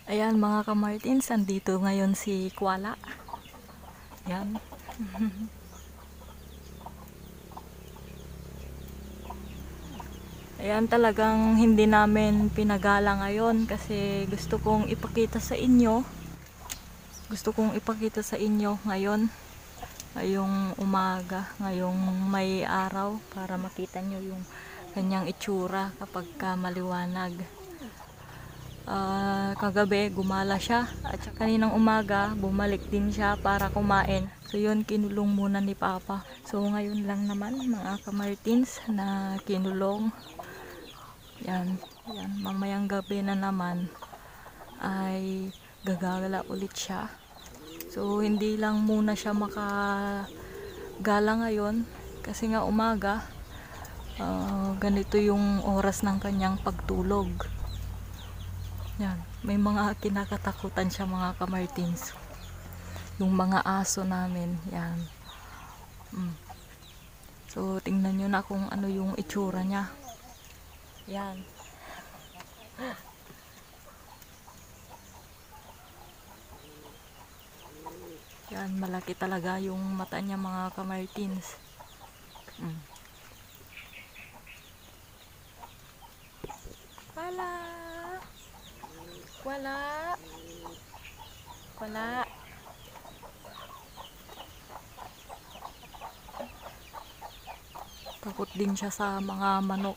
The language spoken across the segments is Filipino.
Ayan mga kamartins, andito ngayon si Kuala. Yan. Ayan, talagang hindi namin pinagala ngayon kasi gusto kong ipakita sa inyo ngayon, ngayong umaga, ngayong may araw, para makita nyo yung kanyang itsura kapag maliwanag. Kagabi gumala siya at kaninang umaga bumalik din siya para kumain. So yun, kinulong muna ni Papa. So ngayon lang naman mga kamartins na kinulong. Yan, yan, mamayang gabi na naman ay gagala ulit siya. So hindi lang muna siya makagala ngayon kasi nga umaga, ganito yung oras ng kanyang pagtulog. Yan, may mga kinakatakutan siya mga kamartins. Yung mga aso namin, yan. So, tingnan nyo na kung ano yung itsura niya. Yan. Yan, malaki talaga yung mata niya mga kamartins. Wala! Wala! Wala! Takot din siya sa mga manok.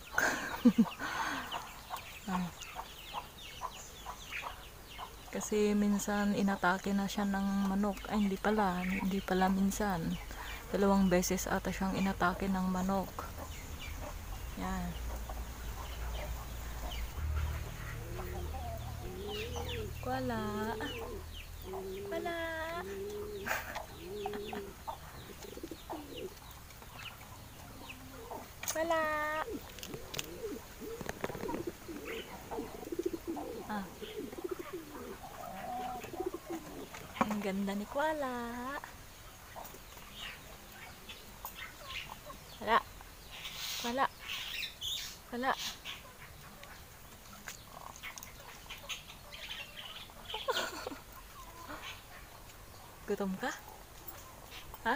Kasi minsan inatake na siya ng manok. Ay, hindi pala minsan. 2 beses ata siyang inatake ng manok. Yan. Wala. Wala. Wala. Ang ganda ni Kuala. Wala. Wala. Wala. Gutom ka? Ha?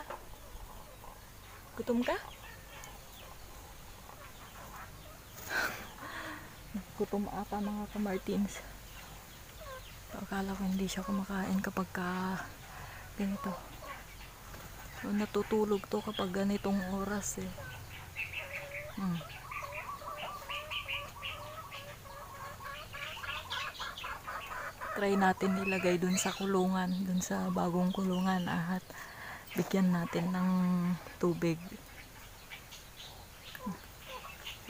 Gutom ka? Gutom ata mga kamartins. Akala ko hindi siya kumakain kapag ganito. So, natutulog to kapag ganitong oras eh. Try natin ilagay dun sa kulungan, dun sa bagong kulungan, at bigyan natin ng tubig.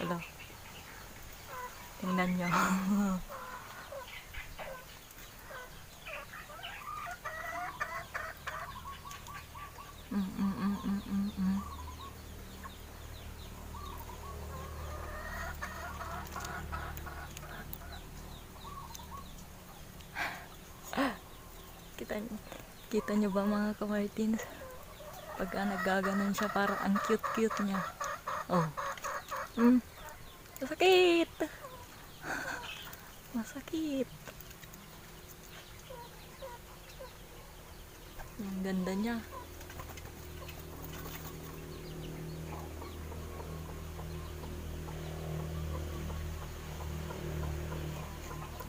Hello. Tingnan nyo. Kita nyo ba mga kamartins? Pagka naggaganon siya, parang ang cute-cute niya. Oh. Masakit! Masakit! Ang ganda niya.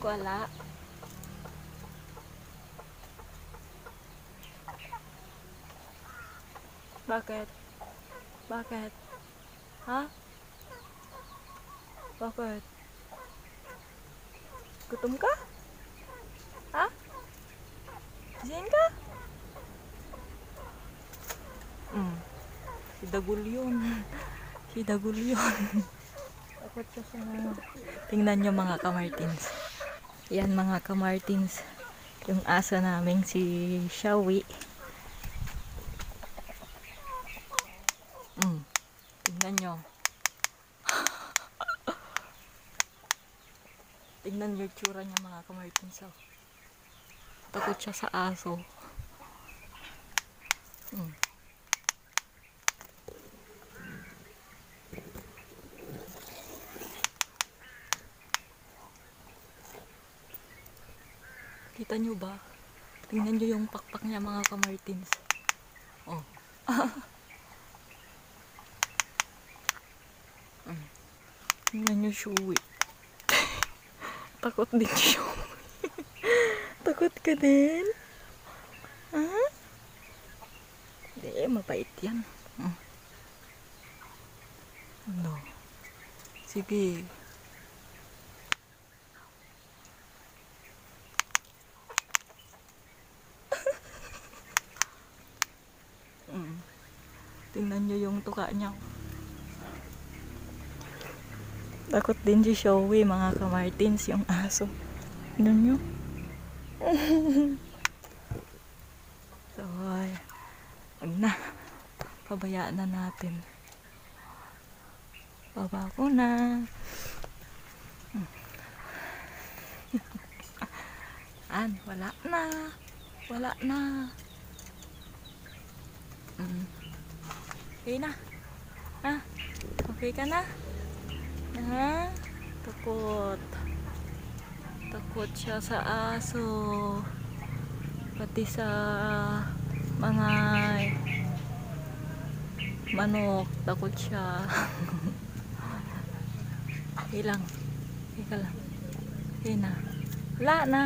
Wala. Bakit? Bakit? Ha? Bakit? Gutom ka? Ha? Gising ka? Si Dagul yun. Si Dagul yun. Takot siya sa... Tingnan nyo mga kamartins. Yan mga kamartins. Yung aso naming si Shawi. Tingnan nyo. Tingnan yung tsura niya mga kamartins. Takot siya sa aso. Kita nyo ba? Tingnan nyo yung pakpak niya mga kamartins. Oh. Tingnan nyo Shuwi. Takot din siya. Takot ka din? Ha? Hindi, mabait yan. Ano? Sige. Tingnan nyo yung tuka niya. Takot din si Showy mga kamartins, yung aso. Tingnan nyo. So, wag na. Pabayaan na natin. Baba ko na. Wala na. Wala na. Okay na. Okay ka na? Takot. Takot siya sa aso. Pati sa mga manok. Takot siya. Okay lang. Okay ka lang. Okay na. Wala na.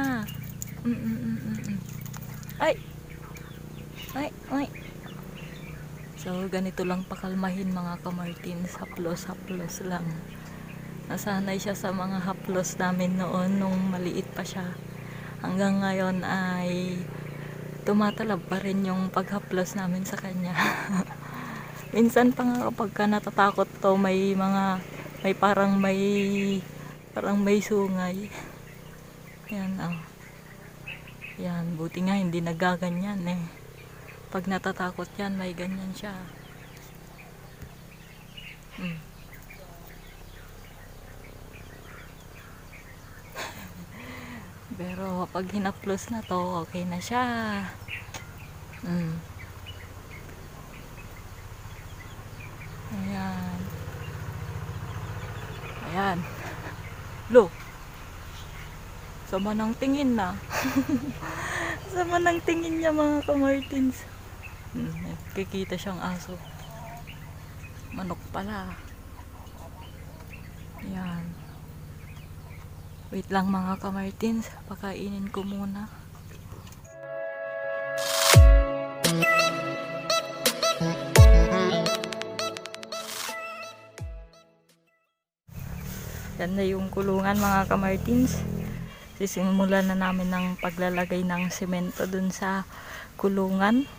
Ay! So, ganito lang pakalmahin mga kamartins. Haplos lang. Nasanay siya sa mga haplos namin noon nung maliit pa siya. Hanggang ngayon ay tumatalab pa rin yung paghaplos namin sa kanya. Minsan pa nga kapag ka natatakot to, may parang may sungay. Yan, Yan, buti nga hindi nagaganyan eh. Pag natatakot yan, may ganyan siya. Pero pag hinaplos na to, okay na siya. Ayan. Lo. Sama ng tingin na. Sama ng tingin niya mga kamartins. Kikita siyang aso. Manok pala. Ayan. Wait lang mga kamartins. Pakainin ko muna. Yan na yung kulungan mga kamartins. Sisimulan na namin ng paglalagay ng semento dun sa kulungan.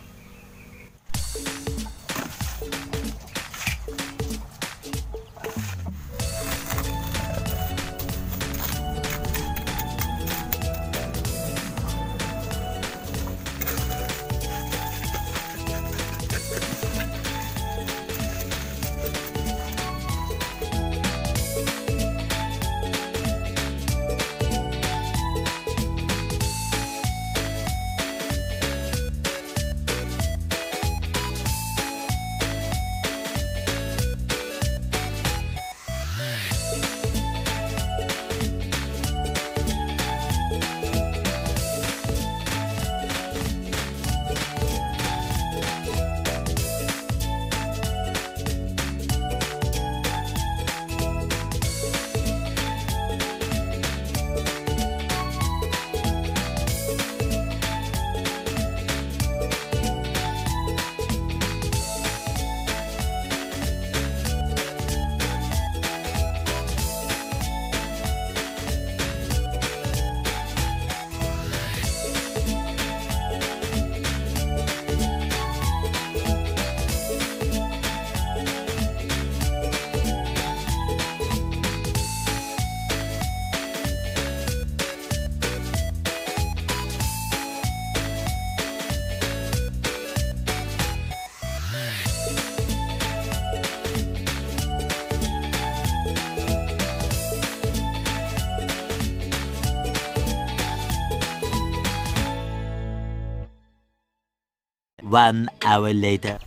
One hour later.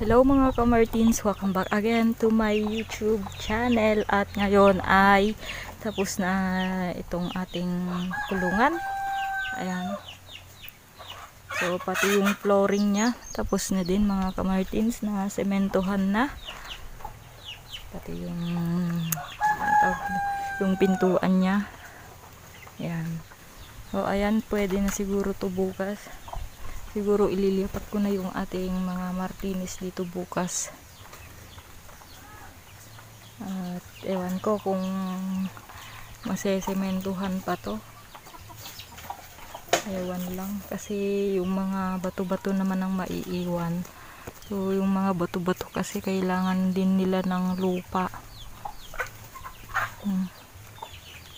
Hello mga kamartins, welcome back again to my YouTube channel. At ngayon ay tapos na itong ating kulungan. Ayan. So, pati yung flooring niya, tapos na din mga kamartins, na sementohan na. Pati yung pintuan niya. Ayan. So, ayan, pwede na siguro to bukas. Siguro ililipat ko na yung ating mga Martinez dito bukas. At ewan ko kung masesementuhan pa to. Ewan lang, kasi yung mga bato-bato naman ang maiiwan. So yung mga bato-bato kasi kailangan din nila ng lupa.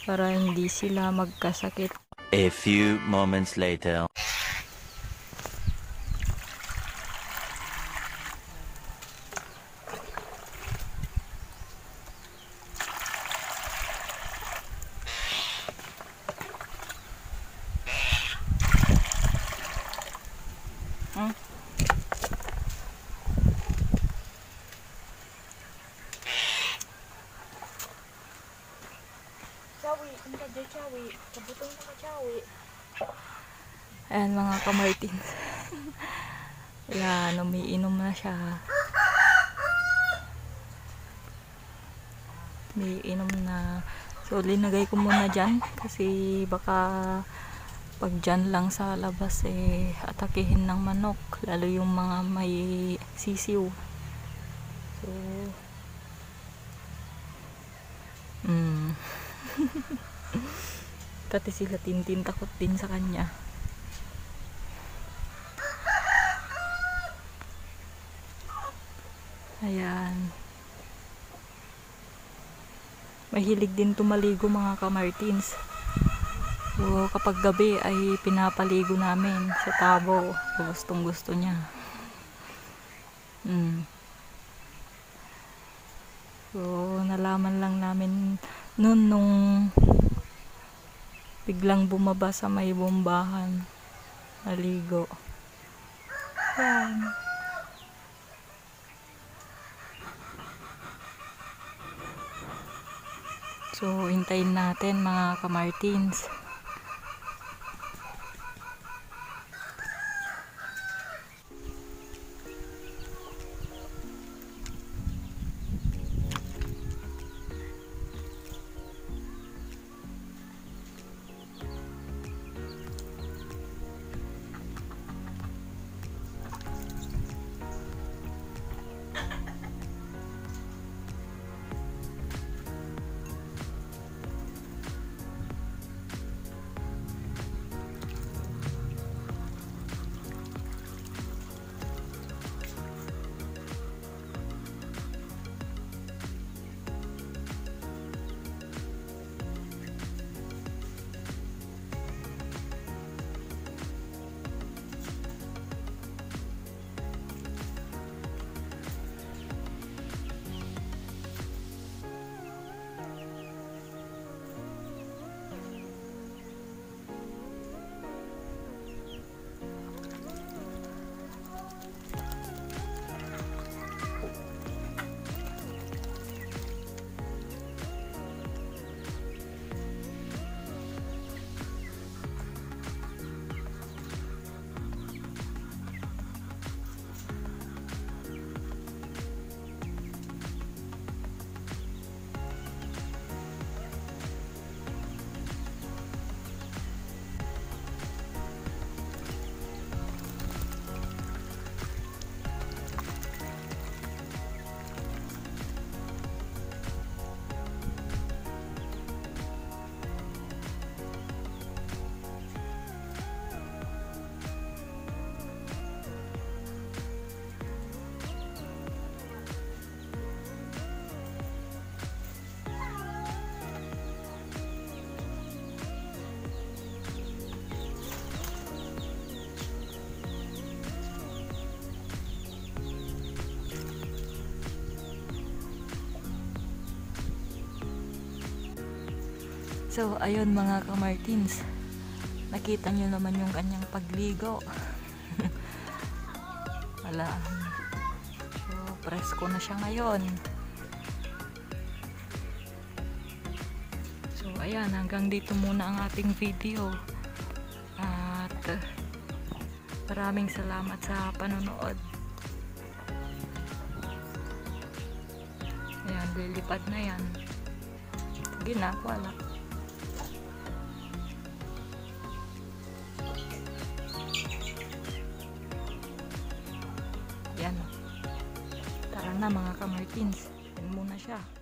Para hindi sila magkasakit. A few moments later. Chawi, ang kadya chawi. Kabutong na ka chawi. Ayan mga kamartins. Ayan, umiinom na siya. Umiinom na. So, linagay ko muna dyan. Kasi baka pag dyan lang sa labas atakihin ng manok. Lalo yung mga may sisiw. So, pati sila Tintin takot din sa kanya. Ayan. Mahilig din tumaligo mga kamartins. So kapag gabi ay pinapaligo namin sa tabo. So, gustong gusto niya. So nalaman lang namin nung biglang bumaba sa may bombahan, naligo. Yan. So hintayin natin mga kamartins. So, ayun mga kamartins. Nakita nyo naman yung kanyang pagligo. Wala. So, presko na siya ngayon. So, ayan. Hanggang dito muna ang ating video. Maraming salamat sa panonood. Ayan, lilipad na yan. Sige na, wala. Yan. Tara na mga kamartins. Yan muna siya.